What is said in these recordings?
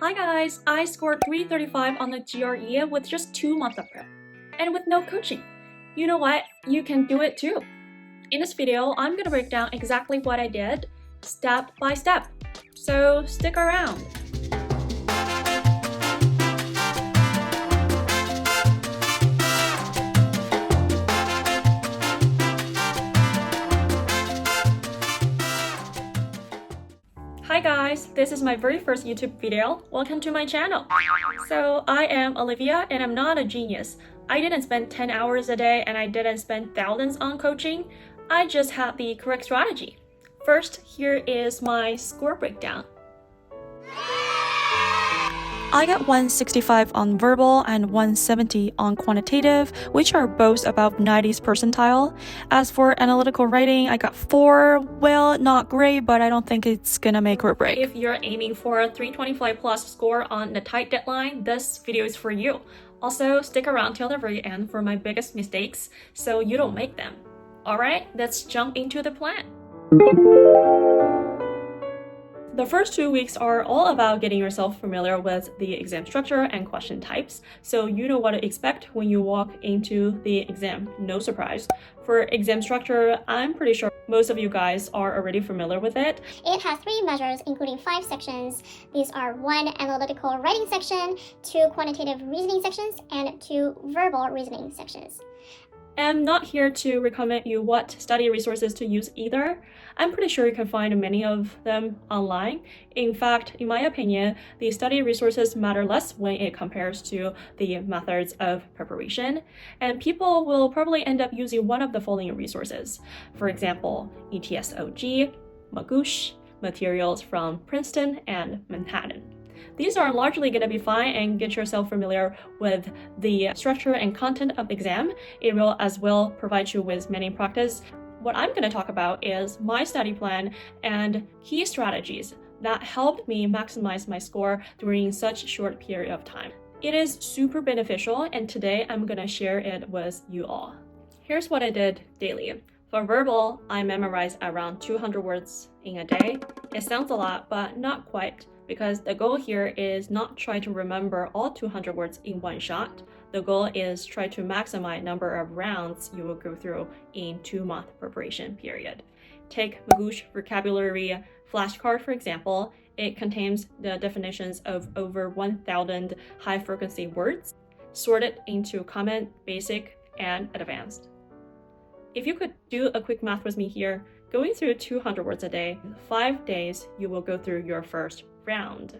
Hi guys, I scored 335 on the GRE with just 2 months of prep, and with no coaching. You know what? You can do it too. In this video, I'm gonna break down exactly what I did, step by step. So stick around. Hi guys, this is my very first YouTube video. Welcome to my channel. So I am Olivia and I'm not a genius. I didn't spend 10 hours a day and I didn't spend thousands on coaching. I just had the correct strategy. First, here is my score breakdown. I got 165 on verbal and 170 on quantitative, which are both above 90th percentile. As for analytical writing, I got 4. Well, not great, but I don't think it's gonna make or break. If you're aiming for a 325 plus score on a tight deadline, this video is for you. Also, stick around till the very end for my biggest mistakes so you don't make them. Alright, let's jump into the plan. The first 2 weeks are all about getting yourself familiar with the exam structure and question types, so you know what to expect when you walk into the exam. No surprise. For exam structure, I'm pretty sure most of you guys are already familiar with it. It has 3 measures, including 5 sections. These are 1 analytical writing section, 2 quantitative reasoning sections, and 2 verbal reasoning sections. I'm not here to recommend you what study resources to use either. I'm pretty sure you can find many of them online. In fact, in my opinion, the study resources matter less when it compares to the methods of preparation, and people will probably end up using one of the following resources. For example, ETSOG, Magoosh, materials from Princeton and Manhattan. These are largely going to be fine and get yourself familiar with the structure and content of the exam. It will as well provide you with many practice. What I'm going to talk about is my study plan and key strategies that helped me maximize my score during such a short period of time. It is super beneficial, and today I'm going to share it with you all. Here's what I did daily. For verbal, I memorized around 200 words in a day. It sounds a lot, but not quite, because the goal here is not try to remember all 200 words in one shot. The goal is try to maximize number of rounds you will go through in 2-month preparation period. Take Magoosh vocabulary flashcard, for example. It contains the definitions of over 1,000 high-frequency words, sorted into common, basic, and advanced. If you could do a quick math with me here, going through 200 words a day, 5 days, you will go through your first round.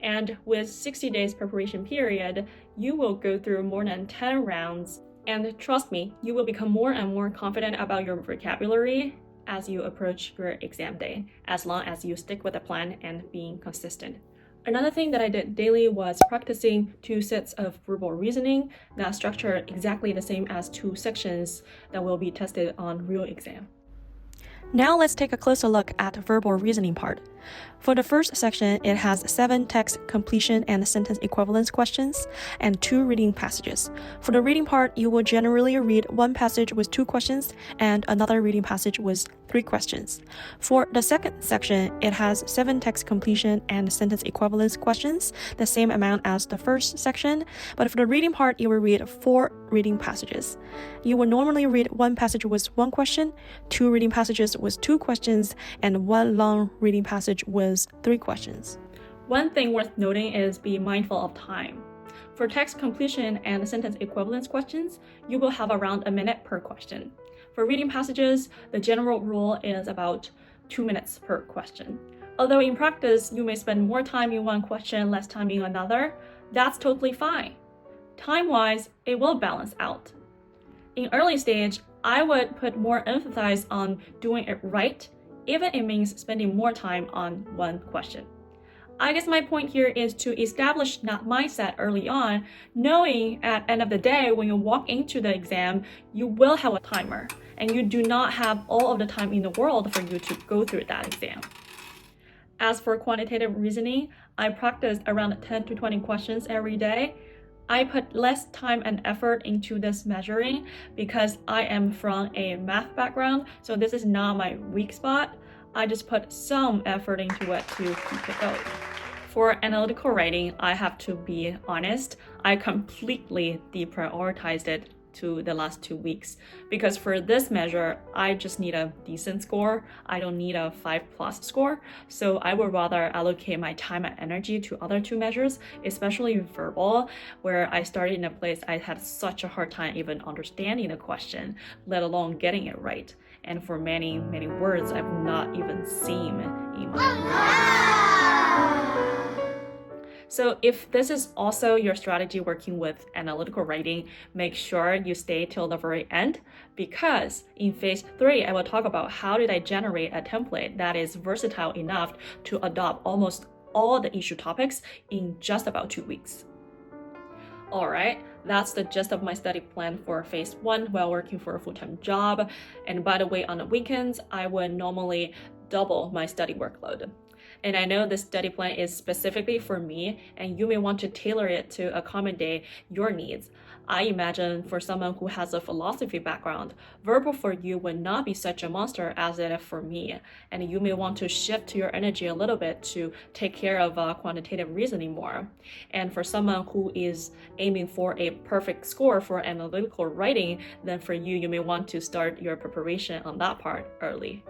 And with 60 days preparation period, you will go through more than 10 rounds. And trust me, you will become more and more confident about your vocabulary as you approach your exam day, as long as you stick with the plan and being consistent. Another thing that I did daily was practicing 2 sets of verbal reasoning that structure exactly the same as 2 sections that will be tested on real exam. Now let's take a closer look at the verbal reasoning part. For the first section, it has 7 text completion and sentence equivalence questions and 2 reading passages. For the reading part, you will generally read 1 passage with 2 questions and another reading passage with 3 questions. For the second section, it has 7 text completion and sentence equivalence questions, the same amount as the first section, but for the reading part, you will read 4 reading passages. You will normally read 1 passage with 1 question, 2 reading passages with 2 questions, and 1 long reading passage with 3 questions. One thing worth noting is be mindful of time. For text completion and sentence equivalence questions, you will have around a minute per question. For reading passages, the general rule is about 2 minutes per question. Although in practice, you may spend more time in one question, less time in another, that's totally fine. Time-wise, it will balance out. In early stage, I would put more emphasis on doing it right, even it means spending more time on one question. I guess my point here is to establish that mindset early on, knowing at the end of the day, when you walk into the exam, you will have a timer, and you do not have all of the time in the world for you to go through that exam. As for quantitative reasoning, I practice around 10 to 20 questions every day. I put less time and effort into this measuring because I am from a math background, so this is not my weak spot. I just put some effort into it to keep it going. For analytical writing, I have to be honest, I completely deprioritized it to the last 2 weeks because for this measure, I just need a decent score. I don't need a 5+ score. So I would rather allocate my time and energy to other 2 measures, especially verbal, where I started in a place I had such a hard time even understanding the question, let alone getting it right. And for many, many words I've not even seen in my life. So if this is also your strategy working with analytical writing, make sure you stay till the very end, because in phase 3, I will talk about how did I generate a template that is versatile enough to adopt almost all the issue topics in just about 2 weeks. Alright, that's the gist of my study plan for phase 1 while working for a full-time job. And by the way, on the weekends, I would normally double my study workload. And I know this study plan is specifically for me, and you may want to tailor it to accommodate your needs. I imagine for someone who has a philosophy background, verbal for you would not be such a monster as it is for me. And you may want to shift your energy a little bit to take care of quantitative reasoning more. And for someone who is aiming for a perfect score for analytical writing, then for you, you may want to start your preparation on that part early.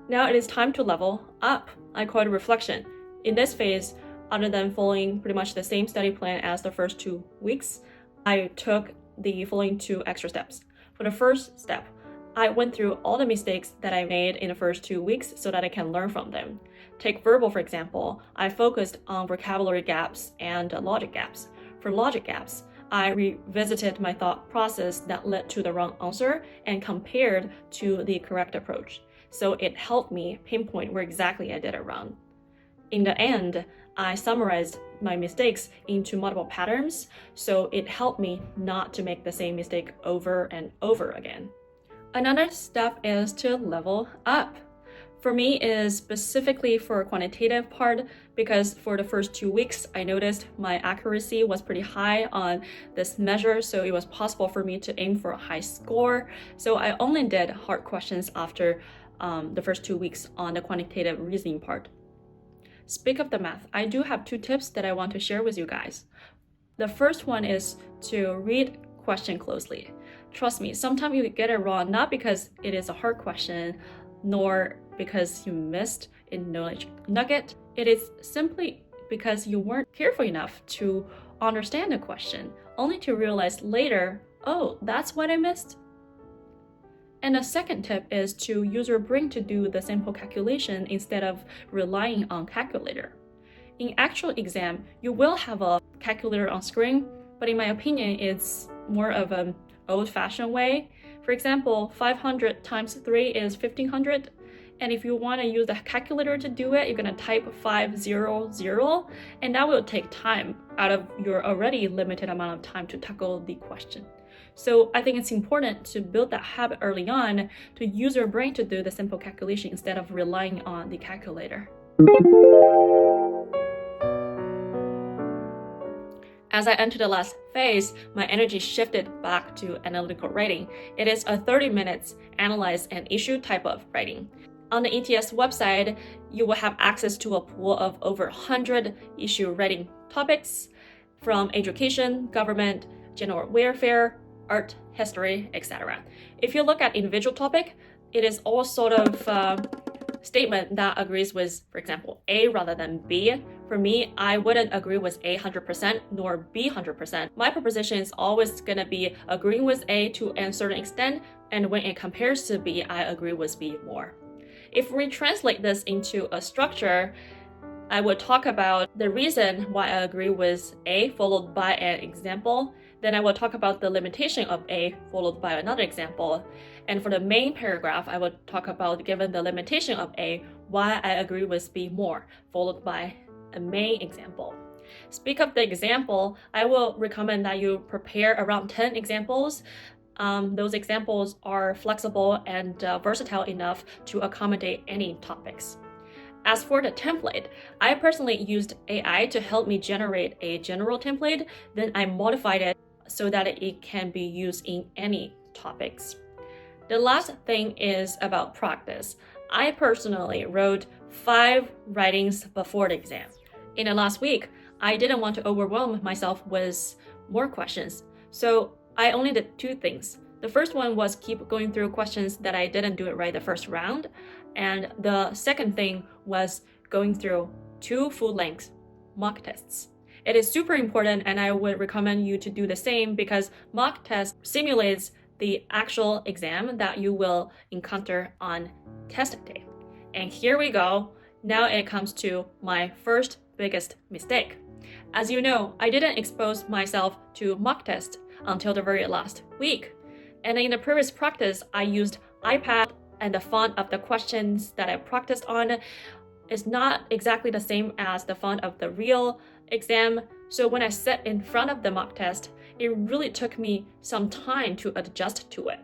Now it is time to level up. I call it reflection. In this phase, other than following pretty much the same study plan as the first 2 weeks, I took the following 2 extra steps. For the first step, I went through all the mistakes that I made in the first 2 weeks so that I can learn from them. Take verbal, for example. I focused on vocabulary gaps and logic gaps. For logic gaps, I revisited my thought process that led to the wrong answer and compared to the correct approach. So it helped me pinpoint where exactly I did it wrong. In the end, I summarized my mistakes into multiple patterns, so it helped me not to make the same mistake over and over again. Another step is to level up. For me, it is specifically for quantitative part because for the first 2 weeks, I noticed my accuracy was pretty high on this measure, so it was possible for me to aim for a high score. So I only did hard questions after the first 2 weeks on the quantitative reasoning part. Speak of the math, I do have 2 tips that I want to share with you guys. The first one is to read question closely. Trust me, sometimes you get it wrong, not because it is a hard question, nor because you missed a knowledge nugget. It is simply because you weren't careful enough to understand the question, only to realize later, oh, that's what I missed. And the second tip is to use your brain to do the simple calculation instead of relying on calculator. In actual exam, you will have a calculator on screen, but in my opinion, it's more of an old-fashioned way. For example, 500 times 3 is 1500. And if you want to use the calculator to do it, you're going to type 500, and that will take time out of your already limited amount of time to tackle the question. So I think it's important to build that habit early on to use your brain to do the simple calculation instead of relying on the calculator. As I entered the last phase, my energy shifted back to analytical writing. It is a 30 minutes analyze an issue type of writing. On the ETS website, you will have access to a pool of over 100 issue writing topics from education, government, general welfare, art, history, etc. If you look at individual topic, it is all sort of statement that agrees with, for example, A rather than B. For me, I wouldn't agree with A 100% nor B 100%. My proposition is always going to be agreeing with A to a certain extent, and when it compares to B, I agree with B more. If we translate this into a structure, I would talk about the reason why I agree with A followed by an example. Then I will talk about the limitation of A followed by another example. And for the main paragraph, I will talk about, given the limitation of A, why I agree with B more, followed by a main example. Speak of the example, I will recommend that you prepare around 10 examples. Those examples are flexible and versatile enough to accommodate any topics. As for the template, I personally used AI to help me generate a general template, then I modified it so that it can be used in any topics. The last thing is about practice. I personally wrote 5 writings before the exam. In the last week, I didn't want to overwhelm myself with more questions, so I only did 2 things. The first one was keep going through questions that I didn't do it right the first round, and the second thing was going through 2 full-length mock tests. It is super important, and I would recommend you to do the same because mock test simulates the actual exam that you will encounter on test day. And here we go. Now it comes to my first biggest mistake. As you know, I didn't expose myself to mock test until the very last week. And in the previous practice, I used iPad, and the font of the questions that I practiced on is not exactly the same as the font of the real exam. So when I sat in front of the mock test, it really took me some time to adjust to it.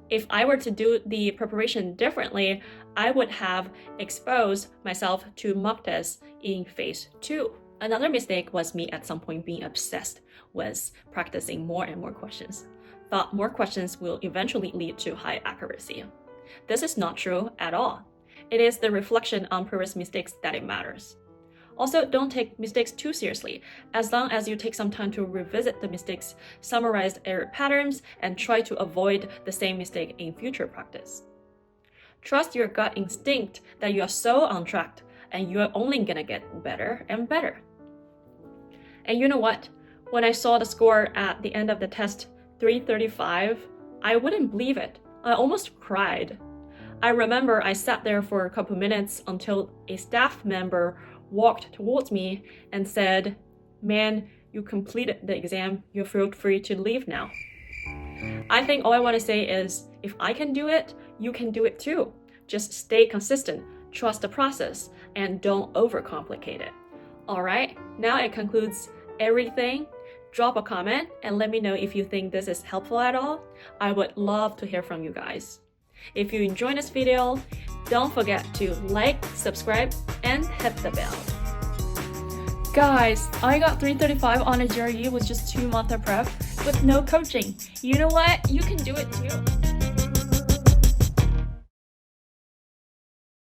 If I were to do the preparation differently, I would have exposed myself to mock tests in phase 2. Another mistake was me at some point being obsessed with practicing more and more questions. Thought more questions will eventually lead to high accuracy. This is not true at all. It is the reflection on previous mistakes that it matters. Also, don't take mistakes too seriously, as long as you take some time to revisit the mistakes, summarize error patterns, and try to avoid the same mistake in future practice. Trust your gut instinct that you are so on track, and you are only gonna get better and better. And you know what? When I saw the score at the end of the test, 335, I wouldn't believe it. I almost cried. I remember I sat there for a couple minutes until a staff member walked towards me and said, "Man, you completed the exam. You feel free to leave now." I think all I want to say is, if I can do it, you can do it too. Just stay consistent, trust the process, and don't overcomplicate it. Alright, now it concludes everything. Drop a comment and let me know if you think this is helpful at all. I would love to hear from you guys. If you enjoyed this video, don't forget to like, subscribe, and hit the bell. Guys, I got 335 on a GRE with just 2 months of prep with no coaching. You know what? You can do it too.